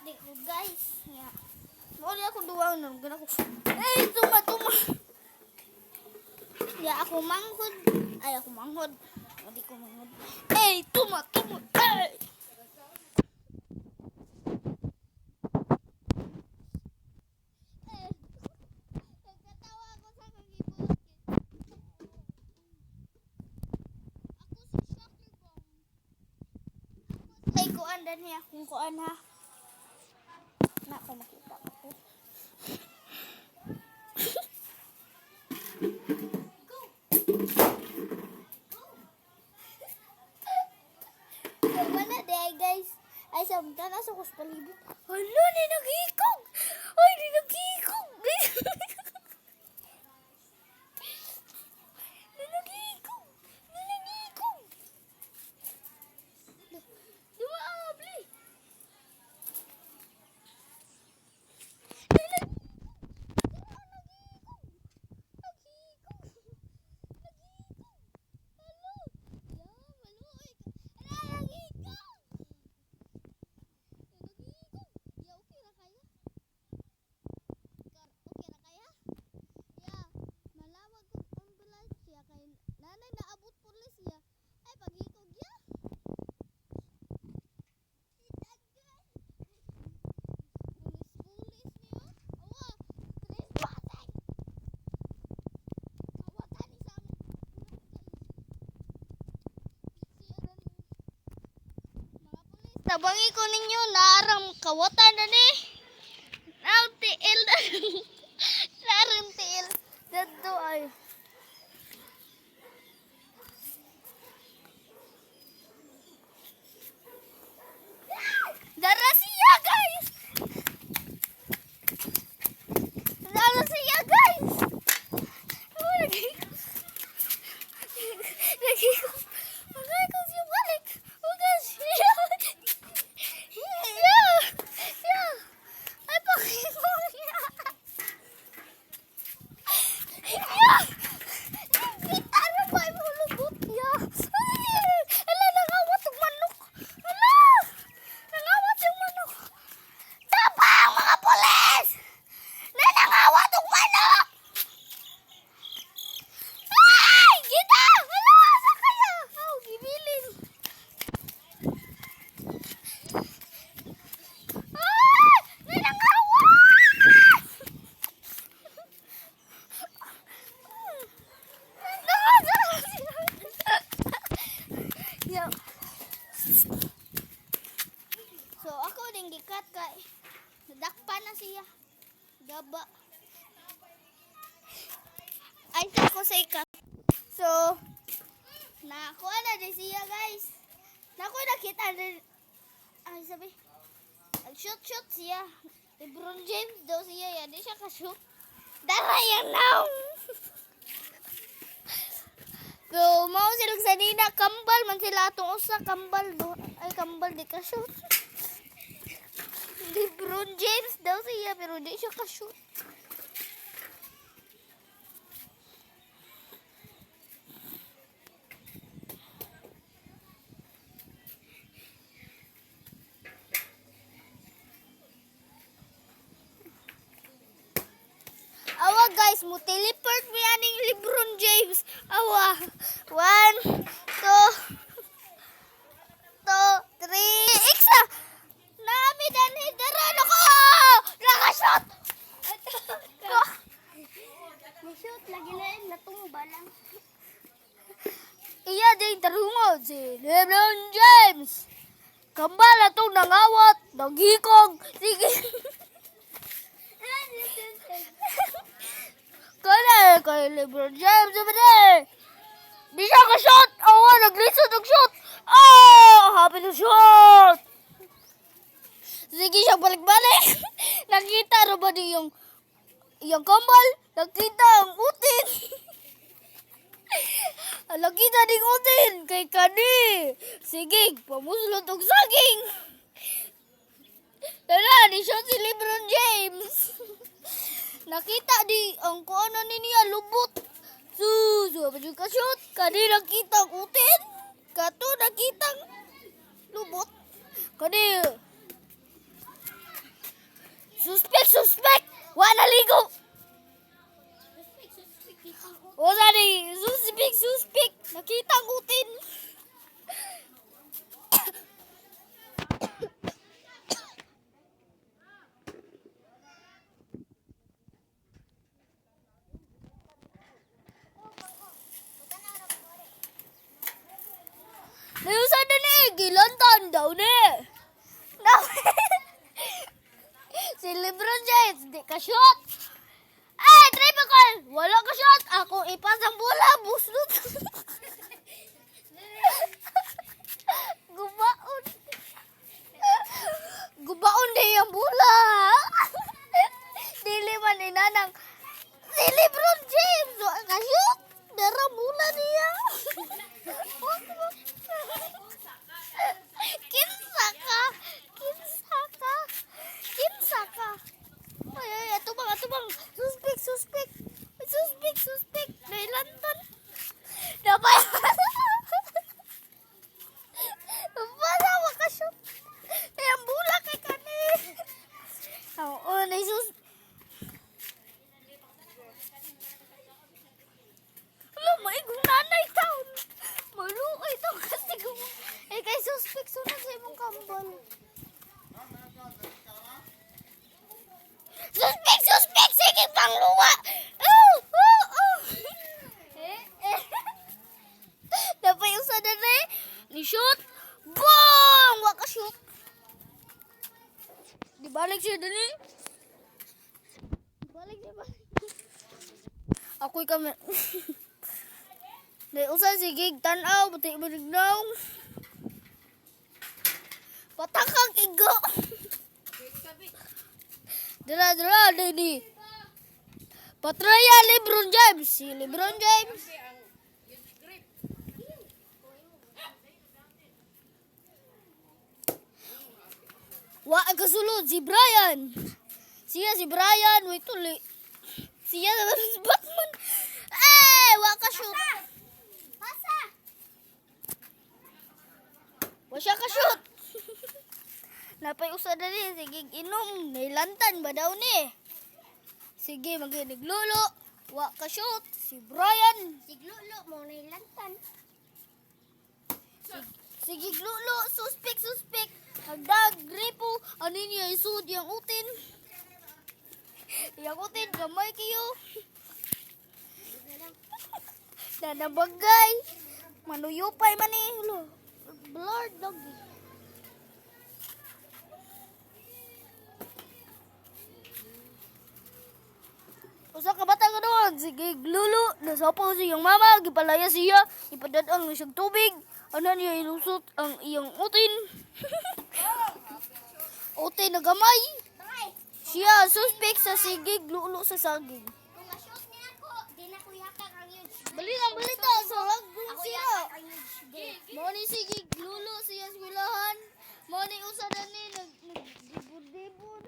Di ko guys. Ya. Wala ako duwang nung gana ko. Tuma. Ya ako manghod. Ay ako manghod. Hindi ko manghod. Tuma. Nagkatawa ako sa kagibot. Ako si Shocker Bomb. Ay kuan dan niya kung kuan ha. Na ako makita ko. Wala day guys. Ay samtang nasa ko sa palibot. Hala ni naghikog. Ay ni naghikog. Ni naghikog. Dua abli. Nanay naabot pulis ya. Ay pagikog ya. Pulis niyo. Awa. Trespassing. Kawatan ni sa mga pulis. Tabangi ko ninyo naarang kawatan na ni. Naarang tiil na. Naarang tiil. Dito ay. Dara siya guys. Magay ko siya balik. Ugas. Yeah. Ay pakiko niya. Yeah. Kita na ba yung lubot niya? Ala nangawat yung manok. Nangawat yung manok. Tabang mga pulis! Nangawat yung manok! Ay! Kita! Ala! Saan kaya? Oh, gibilin. Ay! Nangawat! Yo. So ako ding gikat kay nadakpan na siya. Gaba. Ay sa ko sa ikat. So nakuha na din siya guys. Nakita din. Ay sabi. Nag-shoot siya. LeBron James daw siya. Yan di siya ka-shoot. Dara yan now. So, mao sila sa nina, kambal man sila atong usa, kambal do. Ay, kambal di ka-shoot. LeBron James daw siya, pero di siya ka-shoot. Awa guys, mo teleport mi aning LeBron James. Awa. 1, 2, 3. Iksa. Nami dan hidaran ako. Nakashot. Shoot lagi na natumba lang. Iya din tarungod si LeBron James. Kambal atong nangawat, nagikog. Sige. Kaya kay LeBron James sabi di siya ka-shot. Awa, nag-lisod og shot. Happy to shot. Sige siya balik-balik. Nakita ro ba di yung kambal? Nakita ang utin. Nakita ding utin kay kani. Sige, pamuslot og saging. Tara, di shot si LeBron James. Nakita di ang kuano niya lubot. Apa juga shoot? Kani nakita utin. Kato nakita lubot. Kani daw ni. Daw. Si LeBron James, di ka shoot. Ay, triple. Wala ka shot. Ako ipasang bola, buslot. Gubaon. Gubaon din yung bola. Dili man inanang. Si LeBron James, wala ka shoot. Dara bola niya. Kinsa ka. Kinsa ka. Kinsa ka. Ay, atubang. Suspek. Nailantan. Napay. Napala, makashoot. Ay, ang bula kay kani. Oo, naisus. Wala, maigong nanay taon. Maluoy taon kasi kung... Eh, kay suspek, sunod sa imong kambal. Suspek! Sige, pangluwa! Oh! Napayusa na rin. Ni-shoot. Boom! Waka shoot. Di balik siya dun eh. Balik. Ako'y kami. Di usa sige, tanaw. Pati malignaw. Patakang igo. Dala, Didi. Patraya LeBron James. Si LeBron James. Wa kasulod si Brian. Si Brian. Wait tuli. Siya naman si Batman. Eh, wa ka shoot. Pasa. Wa siya ka shoot. Napay usa na rin. Sige, inom. Nailantan ba daw ni? Sige, mag-niglulo. Wa ka shoot. Si Brian. Siglulo mo nailantan. Sige, glulo. Suspek. Hagdag, gripo. Ano niya isud yung utin? Yung utin, gamay kayo. Nanabagay. Manuyupay man eh. Blurred dog. Usa ka bata ka doon. Sige, glulo. Nasapaw siyang mama. Gipalaya siya. Ipadadang na siyang tubig. Ano niya ilusot ang iyang utin. Utin na gamay. Siya, suspek sa sigig. Glulo sa saging. Kung ma-shoot niya ako, di na ko yakak ang yun. Bali ta. So, lagun Ako siya. yakak ang yun. Moni sigig. Glulo siya sa wilahan. Moni usa na ni. Nagbibod-dibod.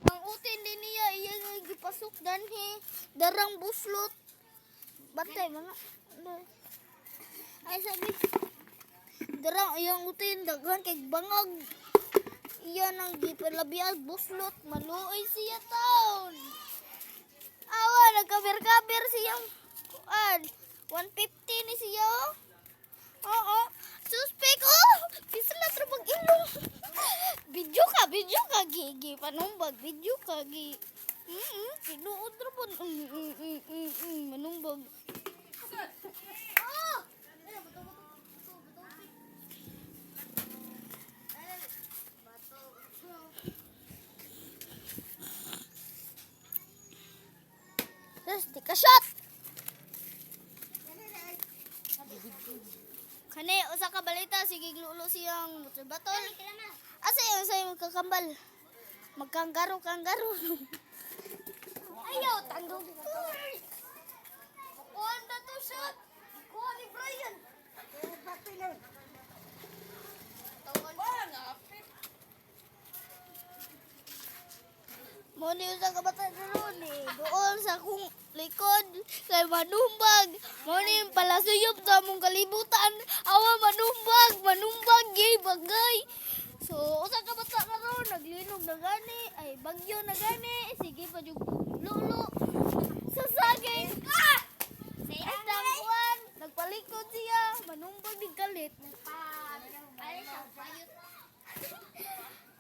Ang utin din niya. Iya nga gipasok danhi. Darang buslot. Batay mga. Ay sabi. Darang iyang utin. Daghan kay bangag. Iyan ang gipalabiag buslot. Maluoy siya taon. Awa, nagkaber-kaber siyang kuan. 150 ni siya. Oo. Suspek oh. Pisla trabag ilong. Video ka gigi panumbag. Video ka gi. Tinuod trabon. Manumbag. Oh. Terus dika-shot. Kani usa ka balita sige glulo siyang batol. Asa yung sa imong kakambal? Magkanggaro. Ayaw tandog. Kuha na to shot. Kuha ni Brian. Moni usa ka bata ron eh. Doon sa akong likod kay manumbag. Moni palasuyop sa among kalibutan. Awa manumbag gay bagay. So usa ka bata karon naglinog na gani ay bagyo na gani. Sige pa jud lulo. Sa saging. Ay tangkuan. Nagpalikod siya. Manumbag dig kalit. Ay, sa bayot.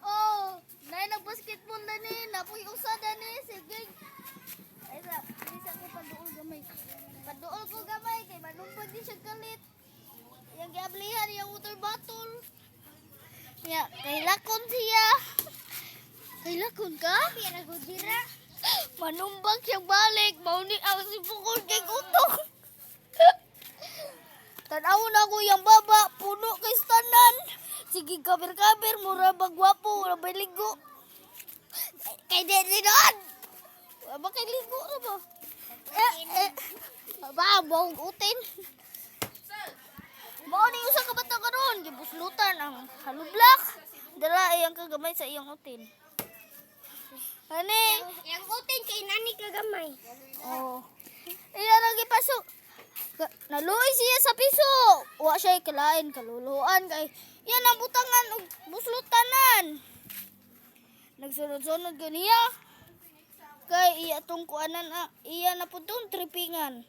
Oh, nay nag-basketball na ni, napoy usa na ni, sige. Ay sa, bisa ko paduol gamay. Paduol ko gamay kay manumpag di siya kalit. Yang giablihan yung water bottle. Kailakon siya. Kailakon ka? Pira ko dira. Manumbag siya balik. Mauni ang si Bukol kay Kutok. Tanaw na ko yung baba. Puno kay stanan. Sige, kabir-kabir. Mura ba gwapo. Mura ba ligo. Kay Dedidon. Ba kay ligo na ba? Ba, bawang utin. Mauni usa ka bata karon. Gibuslutan ang halublak. Dala iyang kagamay sa iyang utin. Ani? Yang utin kay nani kagamay. Oh. Iya lagi pasok. Naluoy siya sa piso. Wa siya kalain kaluluan kay yan ang butangan ug buslutanan. Nagsunod-sunod ganiya. Kay iya tong kuanan iya na pud tong tripingan.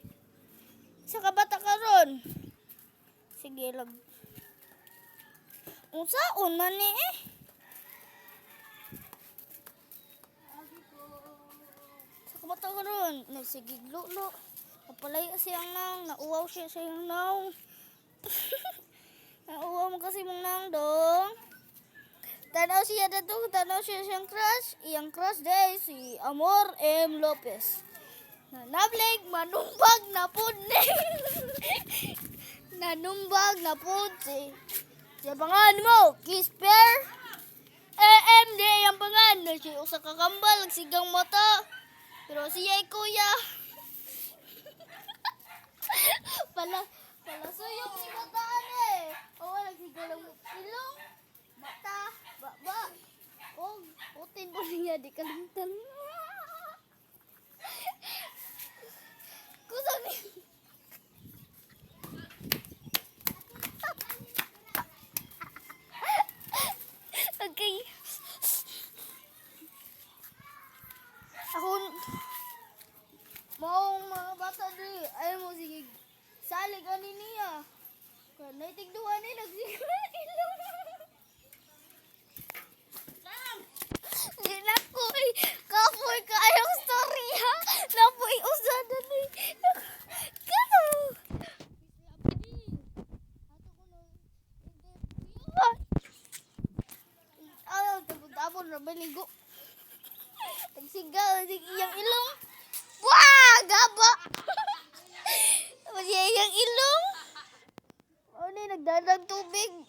Sa kabata karon. Sige lang. Unsaon man ni eh? Sa kabata karon, nagsigiglo-lo. Kapalay siyang nang, nauwaw siya siyang nang. Nauwaw mo kasi mong nang dong. Tanaw siya dato, tanaw siya siyang crush. Iyang crush day si Amor M. Lopez. Nableg, manumbag na pud ni. Nanumbag na pud si. Siya pangan mo, Kisper. AMD ang pangan. Siya usa ka kambal, sigang mata. Pero siya ay kuya. Pala suyok si bataan eh. O, nagsigalang ilong, mata, baba. O, utin po niya, di kalimtan. Kusang ni... Okay. Ako, maong mga bata dali, ayaw mo sige, salig ani niya. Kaya naitigduhan ni nagsigalang ilong. Di na ko kapoy kayong story ha. Napoy usada ni. Kato. Tapon na baligo. Nagsigaw iyang ilong. Wah, gaba. Masya iyang ilong. O ni nagdadag tubig.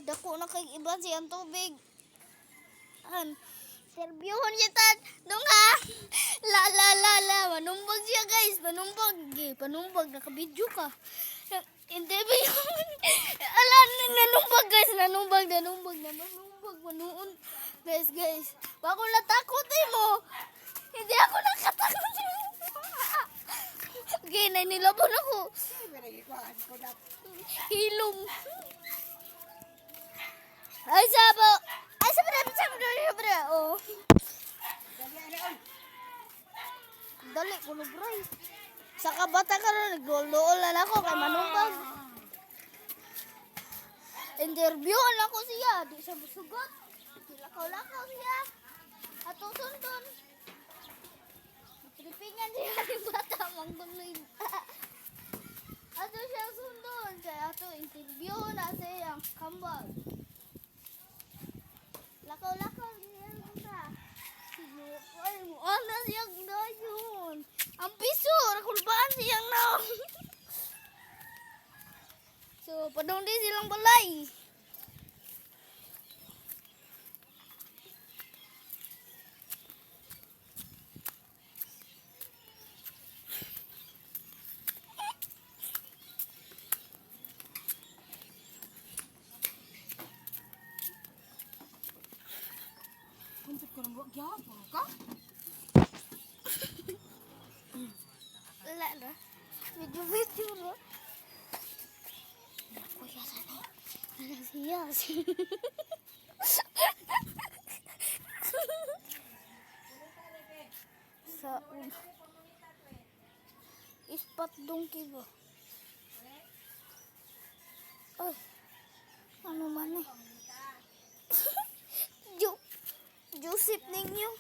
Dako na kay iba siyang tubig. Serbyuhon siya tan. Nung ha. La. Manumbag siya guys. Manumbag. Panumbag. Nakabidyo ka. Interview. Ala, nanumbag guys. Nanumbag. Manuun. Guys. Bako natakot mo. Hindi ako nakatakot. Okay, nainilabon ako. Hilom. Ay, sabo. Ay, sabra. Oh. Dali, kulubray. Sa kabata ka rin, nagdool-dool lang ako kay manumbag. Interviewan ako siya. Di siya busugot. Lakaw-lakaw siya. At sundon. Tripingan siya yung bata. Mangguloy. Ato siya sundon. Kaya ato interviewan na siya ang kambal. Lakaw-lakaw niya yung bata. Ay mo, ana siyang dayon. Ang piso, nakulbaan siyang naong. So, padong din silang balay. Untuk kerembuk apa kah? Wala na. Medyo na. Kuya sana. Ano siya? Sa ispat dongki ba? Ay. Ano man eh. Joseph ninyo.